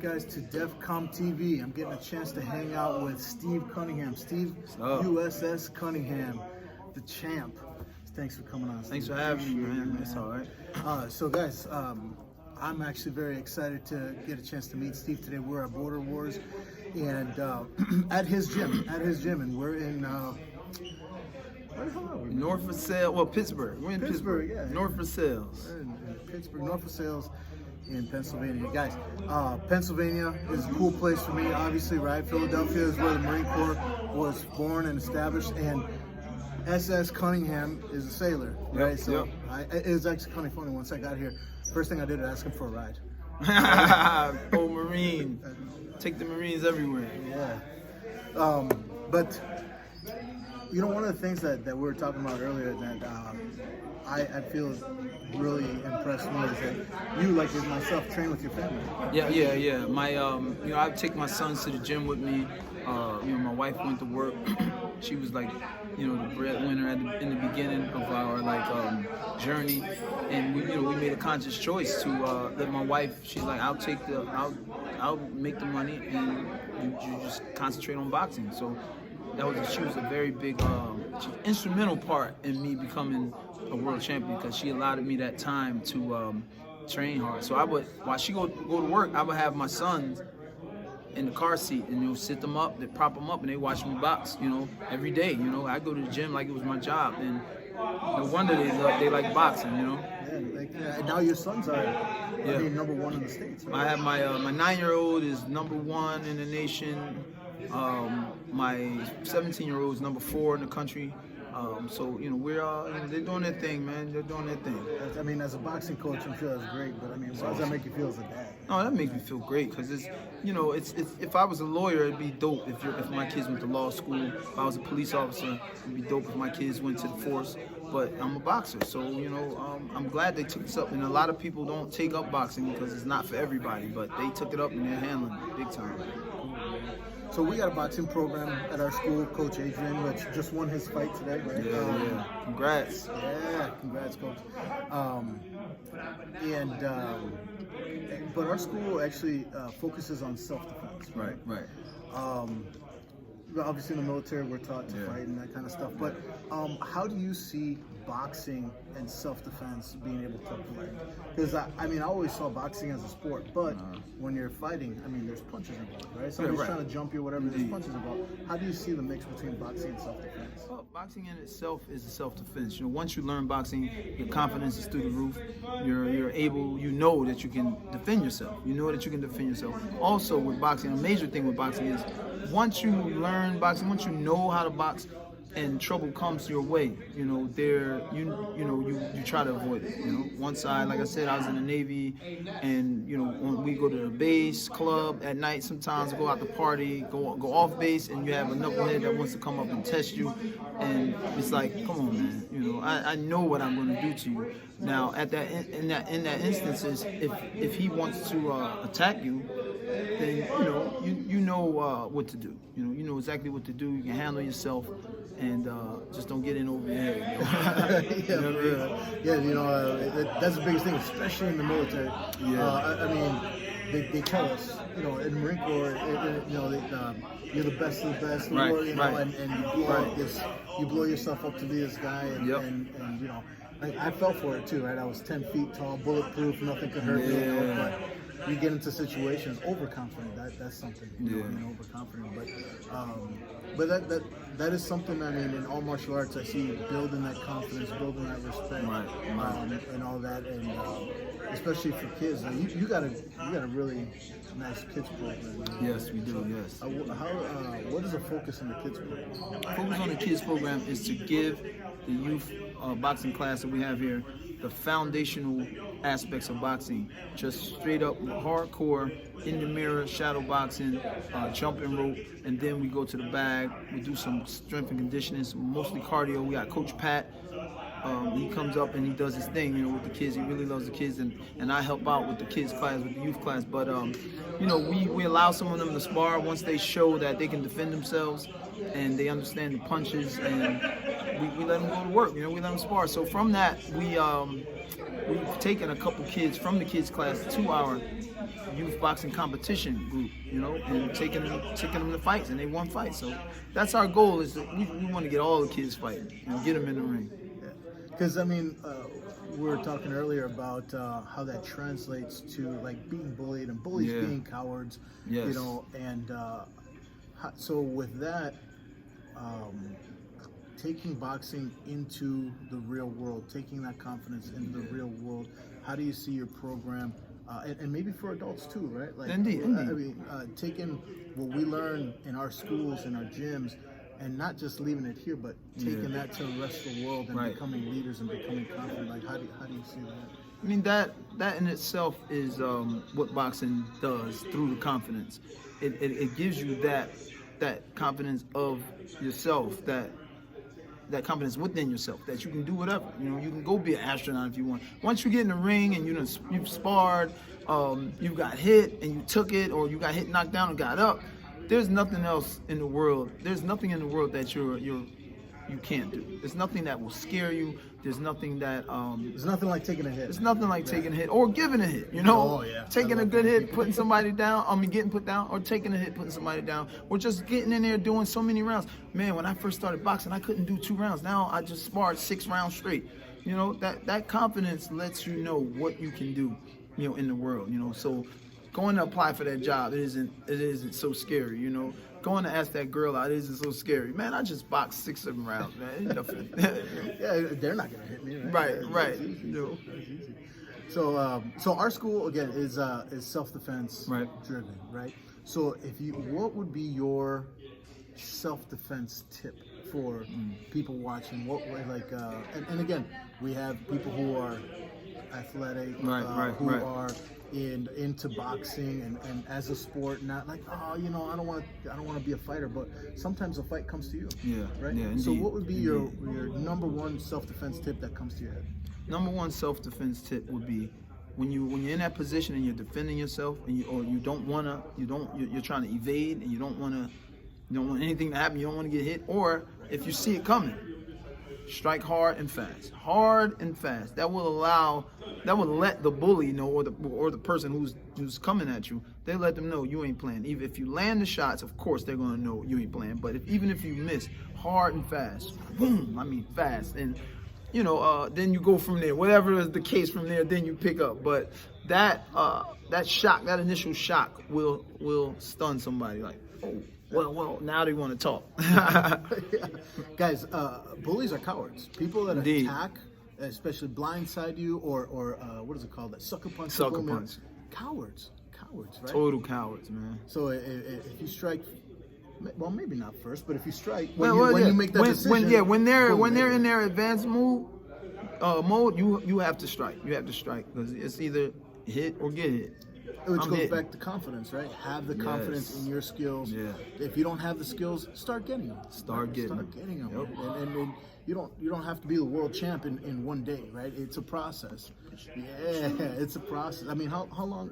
guys, to DEFCOM TV. I'm getting a chance to hang out with Steve Cunningham. Steve, USS Cunningham, the champ. Thanks for coming on, Steve. Thanks for having me, man. That's all right. So guys, I'm actually very excited to get a chance to meet Steve today. We're at Border Wars and at his gym, and we're in where the hell are we? Norfolk Sales, well, Pittsburgh. We're in Pittsburgh. Yeah. Norfolk Sales. We're in Pittsburgh, Norfolk Sales in Pennsylvania. Guys, Pennsylvania is a cool place for me, obviously, right? Philadelphia is where the Marine Corps was born and established, and SS Cunningham is a sailor, right? Yep, so it was actually kind of funny. Once I got here, first thing I did was ask him for a ride. Oh, Marine. Take the Marines everywhere. Yeah. But, you know, one of the things that we were talking about earlier that I feel really impressed me is that you, like myself, train with your family. Yeah. My, I take my sons to the gym with me. My wife went to work. She was like, the breadwinner in the beginning of our journey, and we made a conscious choice to let my wife. She's like, I'll make the money, and you just concentrate on boxing. So she was a very big, instrumental part in me becoming a world champion, because she allowed me that time to train hard. So while she go to work, I would have my sons in the car seat, and sit them up, they prop them up, and they watch me box, every day. I go to the gym like it was my job, and no wonder they like boxing, Yeah, and now your sons are number one in the States. Right? I have my 9-year-old is number 1 in the nation. My 17-year-old is number 4 in the country. So we're they're doing their thing, man. They're doing their thing. I mean, as a boxing coach, I'm sure that's great. But I mean, how does that make you feel as a dad? No, that makes me feel great, because it's if I was a lawyer, it'd be dope if my kids went to law school. If I was a police officer, it'd be dope if my kids went to the force. But I'm a boxer, so I'm glad they took this up. And a lot of people don't take up boxing because it's not for everybody, but they took it up and they're handling it big time. So we got a boxing program at our school. Coach Adrian, which just won his fight today, right? Yeah. Congrats. Yeah, congrats, Coach. But our school actually focuses on self-defense. Right. Obviously, in the military, we're taught to fight and that kind of stuff. But how do you see boxing and self-defense being able to play? Because I always saw boxing as a sport, but when you're fighting, there's punches involved, right? Somebody's trying to jump you or whatever, there's punches involved. How do you see the mix between boxing and self-defense? Well, boxing in itself is a self-defense. Once you learn boxing, your confidence is through the roof. You're able, that you can defend yourself. Also, with boxing, a major thing with boxing is once you learn boxing, once you know how to box, and trouble comes your way, you try to avoid it. One side, like I said, I was in the Navy, and when we go to the base club at night, sometimes go out to party, go off base, and you have a knucklehead that wants to come up and test you, and it's like, come on, man, I know what I'm going to do to you. Now, in that instances, if he wants to attack you, then you know what to do. You know exactly what to do. You can handle yourself, and just don't get in over your head. That's the biggest thing, especially in the military. They tell us, in the Marine Corps, you're the best of the best, and you blow yourself up to be this guy, and I fell for it too, right? I was 10 feet tall, bulletproof, nothing could hurt me. But you get into situations overconfident. That's something. Being overconfident. But that is something. In all martial arts, I see building that confidence, building that respect, and all that, and especially for kids. You got a really nice kids program. Yes, we do. Yes. What is the focus on the kids program? Focus on the kids program is to give the youth boxing class that we have here the foundational aspects of boxing, just straight up hardcore, in the mirror, shadow boxing, jumping rope, and then we go to the bag. We do some strength and conditioning, mostly cardio. We got Coach Pat. He comes up and he does his thing, with the kids. He really loves the kids, and I help out with the kids class, with the youth class. But we allow some of them to spar once they show that they can defend themselves and they understand the punches, and we let them go to work. We let them spar. So from that, we've taken a couple kids from the kids class to our youth boxing competition group, and taking them to fights, and they won fights. So that's our goal, is that we want to get all the kids fighting, get them in the ring. Because we were talking earlier about how that translates to like being bullied and bullies being cowards, Yes. and so with that, taking boxing into the real world, taking that confidence into the real world, how do you see your program, and maybe for adults too, right? Like, Indeed. I mean, taking what we learn in our schools and our gyms, and not just leaving it here, but taking that to the rest of the world and becoming leaders and becoming confident. Like, how do you see that? I mean, that in itself is what boxing does through the confidence. It gives you that confidence of yourself, that confidence within yourself, that you can do whatever. You can go be an astronaut if you want. Once you get in the ring and you've sparred, you got hit and you took it, or you got hit, knocked down, and got up. There's nothing else in the world. There's nothing in the world that you can't do. There's nothing that will scare you. There's nothing that There's nothing like taking a hit. It's nothing like taking a hit or giving a hit. Oh, yeah. Taking a good hit, putting somebody down. Getting put down, or taking a hit, putting somebody down, or just getting in there doing so many rounds. Man, when I first started boxing, I couldn't do 2 rounds. Now I just sparred 6 rounds straight. That confidence lets you know what you can do, in the world. So going to apply for that job, it isn't so scary. Going to ask that girl out, it isn't so scary. Man, I just boxed 6, 7 rounds, man. Ain't nothing. Yeah, they're not gonna hit me, right? Right. It's easy. So our school again is self-defense driven, right? So what would be your self-defense tip for people watching? What and again, we have people who are athletic, who are into boxing and as a sport, not like, I don't want to be a fighter, but sometimes a fight comes to you. Right. Yeah, so what would be your number one self-defense tip that comes to your head? Number one self-defense tip would be when you're in that position and you're defending yourself, and you're trying to evade, and you don't want anything to happen, you don't want to get hit, or if you see it coming, strike hard and fast. That will let the bully know, or the person who's coming at you. They let them know you ain't playing. Even if you land the shots, of course they're gonna know you ain't playing. But even if you miss, hard and fast, boom. I mean fast, and then you go from there. Whatever is the case from there, then you pick up. But that shock, that initial shock, will stun somebody. Like, oh. Well, now they want to talk. Guys, bullies are cowards. People that attack, especially blindside you, or what is it called? That sucker punch. Cowards, right? Total cowards, man. So if you strike, well, maybe not first, but if you strike, when you make that decision, when they're in their advanced mode, you have to strike. You have to strike, because it's either hit or get hit. Which goes back to confidence, right? Have the confidence in your skills. Yeah. If you don't have the skills, start getting them. Start getting them. Yep. And you don't have to be the world champ in one day, right? It's a process. Yeah, it's a process. I mean, how long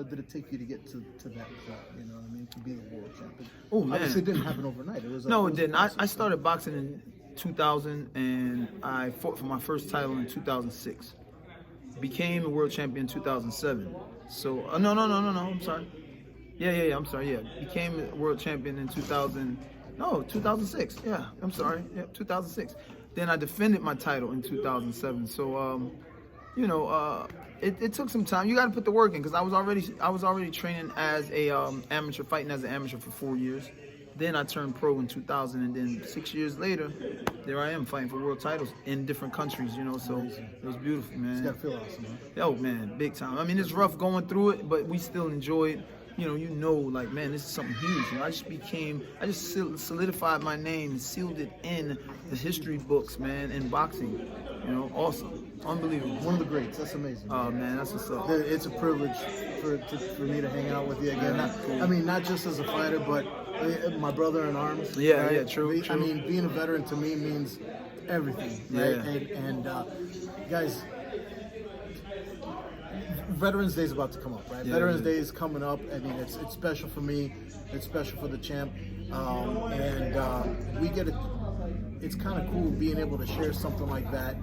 did it take you to get to that point? You know what I mean? To be the world champion. Oh man, obviously it didn't happen overnight. It didn't. I started boxing in 2000, and I fought for my first title in 2006. Became a world champion in 2007. So no, I'm sorry. Yeah, I'm sorry. Yeah, became a world champion in 2006. Yeah, I'm sorry. Yeah, 2006. Then I defended my title in 2007. So it took some time. You got to put the work in, because I was already training as a amateur, fighting as an amateur for 4 years. Then I turned pro in 2000, and then 6 years later, there I am fighting for world titles in different countries. So it was beautiful, man. It's gotta feel awesome, huh? Oh man, big time. I mean, it's rough going through it, but we still enjoy it. Like, man, this is something huge. I just solidified my name and sealed it in the history books, man, in boxing. Awesome. Unbelievable. One of the greats. That's amazing. Oh man, that's what's up. It's a privilege for me to hang out with you again. Not just as a fighter, but my brother in arms. Yeah, right? yeah, true. I mean, being a veteran to me means everything, right? Yeah. And guys, Veterans Day is about to come up, right? Yeah, Veterans Day is coming up. I mean, it's special for me. It's special for the champ, and we get it. It's kind of cool being able to share something like that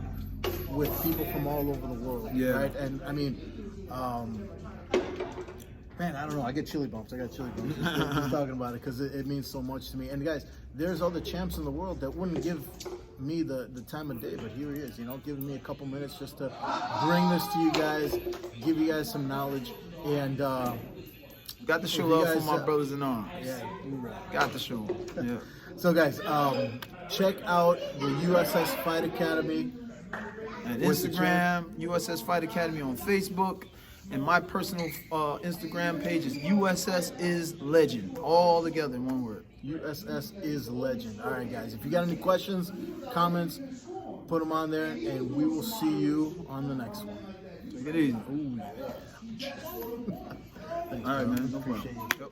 with people from all over the world. Yeah. Right. And I mean, man, I don't know. I get chilly bumps. I got chilly bumps just talking about it because it means so much to me. And guys, there's other champs in the world that wouldn't give me the time of day, but here he is, giving me a couple minutes just to bring this to you guys, give you guys some knowledge, and got to show love for my brothers in arms. Yeah, got to show them. Yeah. So guys, check out the USS Fight Academy And Instagram, USS Fight Academy on Facebook. And my personal Instagram page is USS is Legend. All together in one word. USS is Legend. All right, guys. If you got any questions, comments, put them on there, and we will see you on the next one. Take it easy. Ooh, yeah. Thanks, All right, bro. man. No Appreciate problem. you. Yep.